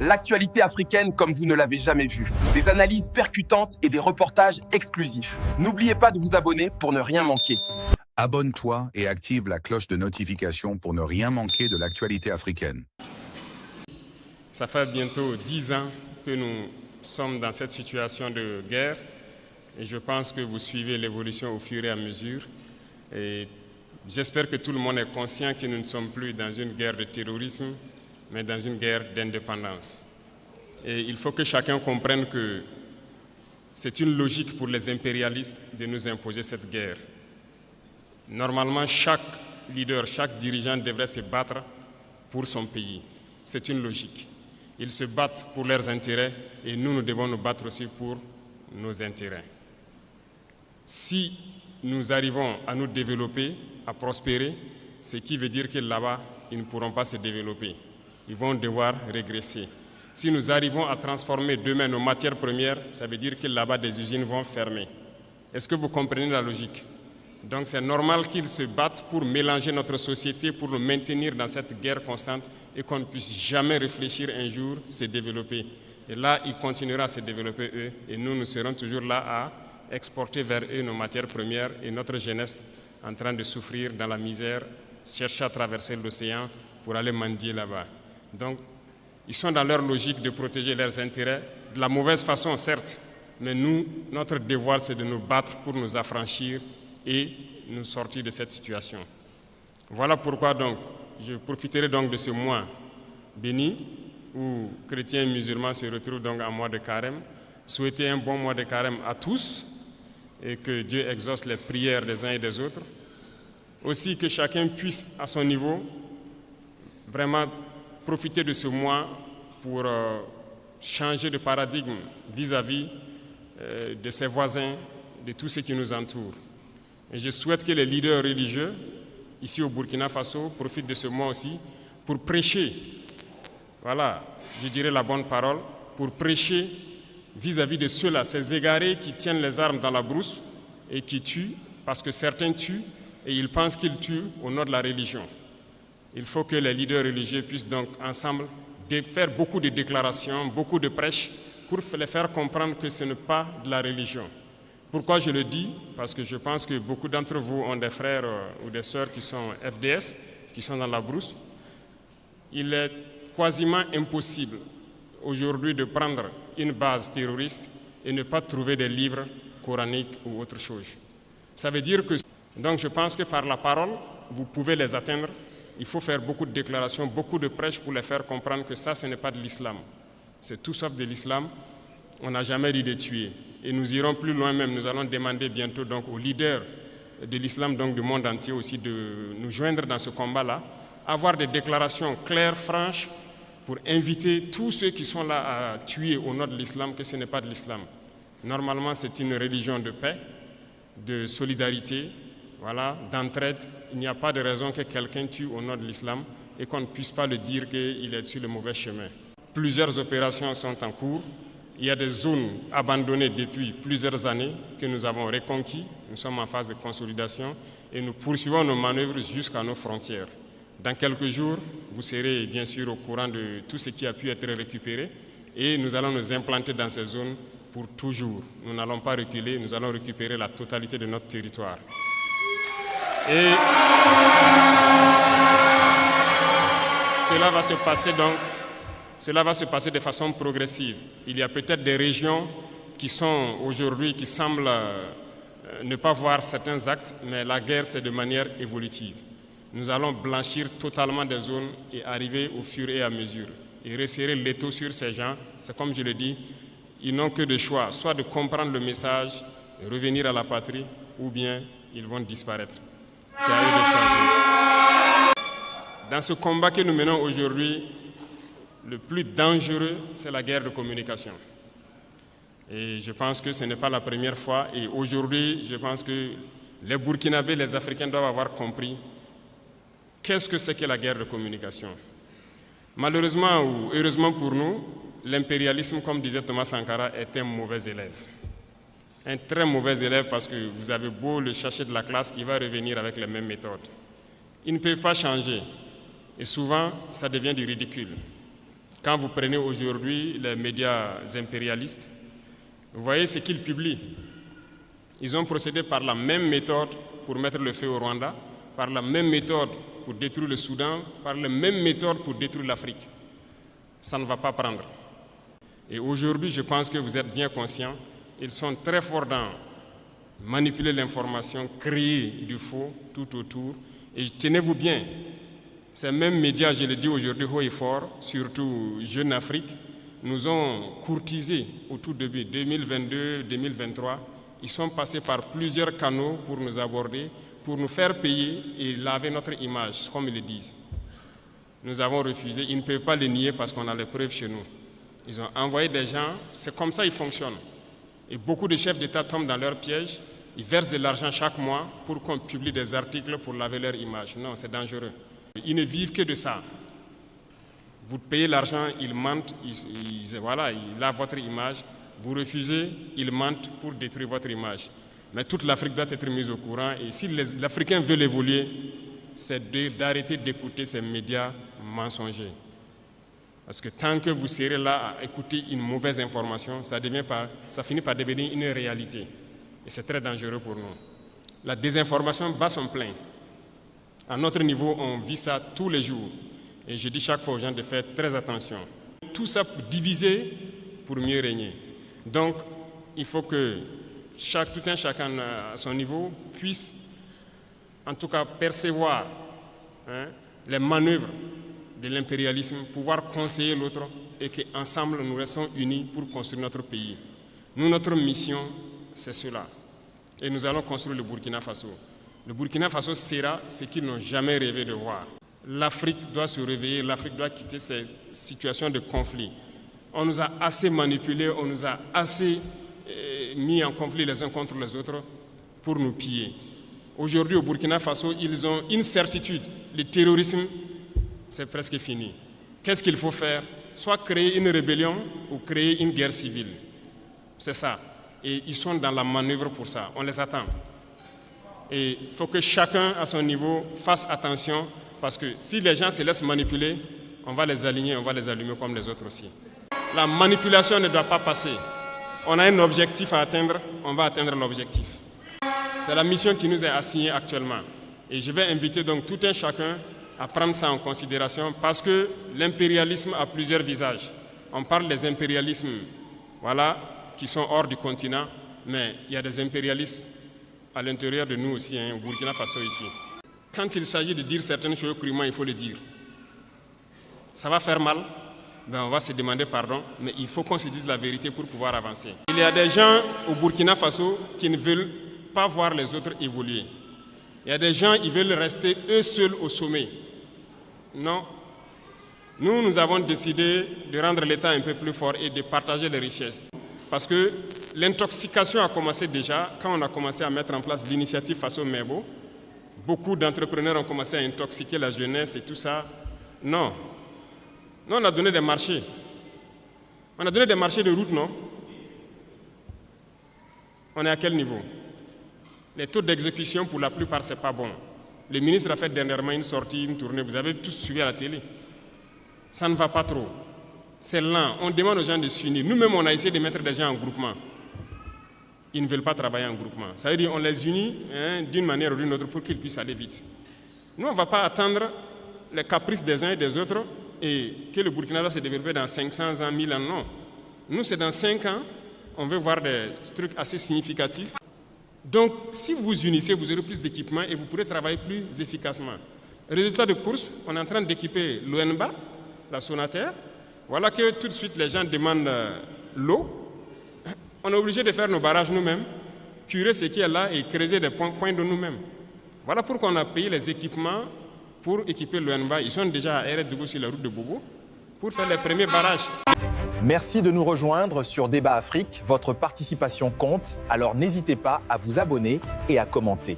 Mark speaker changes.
Speaker 1: L'actualité africaine comme vous ne l'avez jamais vue. Des analyses percutantes et des reportages exclusifs. N'oubliez pas de vous abonner pour ne rien manquer.
Speaker 2: Abonne-toi et active la cloche de notification pour ne rien manquer de l'actualité africaine.
Speaker 3: Ça fait bientôt 10 ans que nous sommes dans cette situation de guerre et je pense que vous suivez l'évolution au fur et à mesure. Et j'espère que tout le monde est conscient que nous ne sommes plus dans une guerre de terrorisme, mais dans une guerre d'indépendance. Et il faut que chacun comprenne que c'est une logique pour les impérialistes de nous imposer cette guerre. Normalement, chaque leader, chaque dirigeant devrait se battre pour son pays. C'est une logique. Ils se battent pour leurs intérêts et nous devons nous battre aussi pour nos intérêts. Si nous arrivons à nous développer, à prospérer, ce qui veut dire que là-bas, ils ne pourront pas se développer. Ils vont devoir régresser. Si nous arrivons à transformer demain nos matières premières, ça veut dire que là-bas, des usines vont fermer. Est-ce que vous comprenez la logique? Donc c'est normal qu'ils se battent pour mélanger notre société, pour nous maintenir dans cette guerre constante et qu'on ne puisse jamais réfléchir un jour se développer. Et là, ils continueront à se développer eux et nous serons toujours là à exporter vers eux nos matières premières et notre jeunesse en train de souffrir dans la misère, chercher à traverser l'océan pour aller mendier là-bas. Donc, ils sont dans leur logique de protéger leurs intérêts, de la mauvaise façon certes, mais nous, notre devoir c'est de nous battre pour nous affranchir et nous sortir de cette situation. Voilà pourquoi donc, je profiterai donc de ce mois béni où chrétiens et musulmans se retrouvent donc en mois de carême, souhaiter un bon mois de carême à tous et que Dieu exauce les prières des uns et des autres. Aussi que chacun puisse à son niveau vraiment profiter de ce mois pour changer de paradigme vis-à-vis de ses voisins, de tous ceux qui nous entourent. Et je souhaite que les leaders religieux, ici au Burkina Faso, profitent de ce mois aussi pour prêcher, voilà, je dirais la bonne parole, pour prêcher vis-à-vis de ceux-là, ces égarés qui tiennent les armes dans la brousse et qui tuent, parce que certains tuent et ils pensent qu'ils tuent au nom de la religion. Il faut que les leaders religieux puissent donc ensemble faire beaucoup de déclarations, beaucoup de prêches pour les faire comprendre que ce n'est pas de la religion. Pourquoi je le dis? Parce que je pense que beaucoup d'entre vous ont des frères ou des sœurs qui sont FDS, qui sont dans la brousse. Il est quasiment impossible aujourd'hui de prendre une base terroriste et ne pas trouver des livres coraniques ou autre chose. Ça veut dire que, donc je pense que par la parole, vous pouvez les atteindre. Il faut faire beaucoup de déclarations, beaucoup de prêches pour les faire comprendre que ça, ce n'est pas de l'islam. C'est tout sauf de l'islam. On n'a jamais dit de tuer. Et nous irons plus loin même. Nous allons demander bientôt donc aux leaders de l'islam, donc du monde entier aussi, de nous joindre dans ce combat-là, avoir des déclarations claires, franches, pour inviter tous ceux qui sont là à tuer au nom de l'islam, que ce n'est pas de l'islam. Normalement, c'est une religion de paix, de solidarité, voilà, d'entraide. Il n'y a pas de raison que quelqu'un tue au nom de l'islam et qu'on ne puisse pas le dire qu'il est sur le mauvais chemin. Plusieurs opérations sont en cours. Il y a des zones abandonnées depuis plusieurs années que nous avons reconquis. Nous sommes en phase de consolidation et nous poursuivons nos manœuvres jusqu'à nos frontières. Dans quelques jours, vous serez bien sûr au courant de tout ce qui a pu être récupéré et nous allons nous implanter dans ces zones pour toujours. Nous n'allons pas reculer, nous allons récupérer la totalité de notre territoire. Et cela va se passer de façon progressive. Il y a peut-être des régions qui sont aujourd'hui, qui semblent ne pas voir certains actes, mais la guerre, c'est de manière évolutive. Nous allons blanchir totalement des zones et arriver au fur et à mesure. Et resserrer l'étau sur ces gens, c'est comme je le dis, ils n'ont que de choix, soit de comprendre le message, revenir à la patrie, ou bien ils vont disparaître. C'est à eux de choisir. Dans ce combat que nous menons aujourd'hui, le plus dangereux, c'est la guerre de communication. Et je pense que ce n'est pas la première fois. Et aujourd'hui, je pense que les Burkinabés, les Africains doivent avoir compris qu'est-ce que c'est que la guerre de communication. Malheureusement ou heureusement pour nous, l'impérialisme, comme disait Thomas Sankara, est un mauvais élève. Un très mauvais élève parce que vous avez beau le chercher de la classe, il va revenir avec les mêmes méthodes. Ils ne peuvent pas changer. Et souvent, ça devient du ridicule. Quand vous prenez aujourd'hui les médias impérialistes, vous voyez ce qu'ils publient. Ils ont procédé par la même méthode pour mettre le feu au Rwanda, par la même méthode pour détruire le Soudan, par la même méthode pour détruire l'Afrique. Ça ne va pas prendre. Et aujourd'hui, je pense que vous êtes bien conscients, ils sont très forts dans manipuler l'information, créer du faux tout autour. Et tenez-vous bien, ces mêmes médias, je le dis aujourd'hui haut et fort, surtout Jeune Afrique, nous ont courtisés au tout début, 2022-2023. Ils sont passés par plusieurs canaux pour nous aborder, pour nous faire payer et laver notre image, comme ils le disent. Nous avons refusé, ils ne peuvent pas le nier parce qu'on a les preuves chez nous. Ils ont envoyé des gens, c'est comme ça qu'ils fonctionnent. Et beaucoup de chefs d'État tombent dans leur piège, ils versent de l'argent chaque mois pour qu'on publie des articles pour laver leur image. Non, c'est dangereux. Ils ne vivent que de ça. Vous payez l'argent, ils mentent, ils lavent votre image. Vous refusez, ils mentent pour détruire votre image. Mais toute l'Afrique doit être mise au courant. Et si l'Africain veut évoluer, c'est d'arrêter d'écouter ces médias mensongers. Parce que tant que vous serez là à écouter une mauvaise information, ça finit par devenir une réalité. Et c'est très dangereux pour nous. La désinformation bat son plein. À notre niveau, on vit ça tous les jours. Et je dis chaque fois aux gens de faire très attention. Tout ça pour diviser pour mieux régner. Donc, il faut que tout un chacun à son niveau puisse, en tout cas, percevoir les manœuvres de l'impérialisme, pouvoir conseiller l'autre et qu'ensemble nous restons unis pour construire notre pays. Nous, notre mission, c'est cela. Et nous allons construire le Burkina Faso. Le Burkina Faso sera ce qu'ils n'ont jamais rêvé de voir. L'Afrique doit se réveiller, l'Afrique doit quitter ces situations de conflit. On nous a assez manipulés, on nous a assez mis en conflit les uns contre les autres pour nous piller. Aujourd'hui, au Burkina Faso, ils ont une certitude. Le terrorisme, c'est presque fini. Qu'est-ce qu'il faut faire? Soit créer une rébellion ou créer une guerre civile. C'est ça. Et ils sont dans la manœuvre pour ça. On les attend. Et il faut que chacun, à son niveau, fasse attention. Parce que si les gens se laissent manipuler, on va les aligner, on va les allumer comme les autres aussi. La manipulation ne doit pas passer. On a un objectif à atteindre, on va atteindre l'objectif. C'est la mission qui nous est assignée actuellement. Et je vais inviter donc tout un chacun à prendre ça en considération parce que l'impérialisme a plusieurs visages. On parle des impérialismes qui sont hors du continent, mais il y a des impérialistes à l'intérieur de nous aussi, au Burkina Faso ici. Quand il s'agit de dire certaines choses crûment, il faut le dire. Ça va faire mal, on va se demander pardon, mais il faut qu'on se dise la vérité pour pouvoir avancer. Il y a des gens au Burkina Faso qui ne veulent pas voir les autres évoluer. Il y a des gens qui veulent rester eux seuls au sommet. Non. Nous avons décidé de rendre l'État un peu plus fort et de partager les richesses. Parce que l'intoxication a commencé déjà quand on a commencé à mettre en place l'initiative Faso Mebo. Beaucoup d'entrepreneurs ont commencé à intoxiquer la jeunesse et tout ça. Non. Nous, on a donné des marchés. On a donné des marchés de route, non? On est à quel niveau? Les taux d'exécution, pour la plupart, ce n'est pas bon. Le ministre a fait dernièrement une sortie, une tournée. Vous avez tous suivi à la télé. Ça ne va pas trop. C'est lent. On demande aux gens de s'unir. Nous-mêmes, on a essayé de mettre des gens en groupement. Ils ne veulent pas travailler en groupement. Ça veut dire qu'on les unit d'une manière ou d'une autre pour qu'ils puissent aller vite. Nous, on ne va pas attendre les caprices des uns et des autres et que le Burkina va se développer dans 500 ans, 1000 ans. Non. Nous, c'est dans 5 ans. On veut voir des trucs assez significatifs. Donc, si vous vous unissez, vous aurez plus d'équipements et vous pourrez travailler plus efficacement. Résultat de course, on est en train d'équiper l'ONBA, la Sonaterre. Voilà que tout de suite, les gens demandent l'eau. On est obligé de faire nos barrages nous-mêmes, curer ce qui est là et creuser des points de nous-mêmes. Voilà pourquoi on a payé les équipements pour équiper l'ONBA. Ils sont déjà à RDougou sur la route de Bobo pour faire les premiers barrages.
Speaker 4: Merci de nous rejoindre sur Débat Afrique. Votre participation compte, alors n'hésitez pas à vous abonner et à commenter.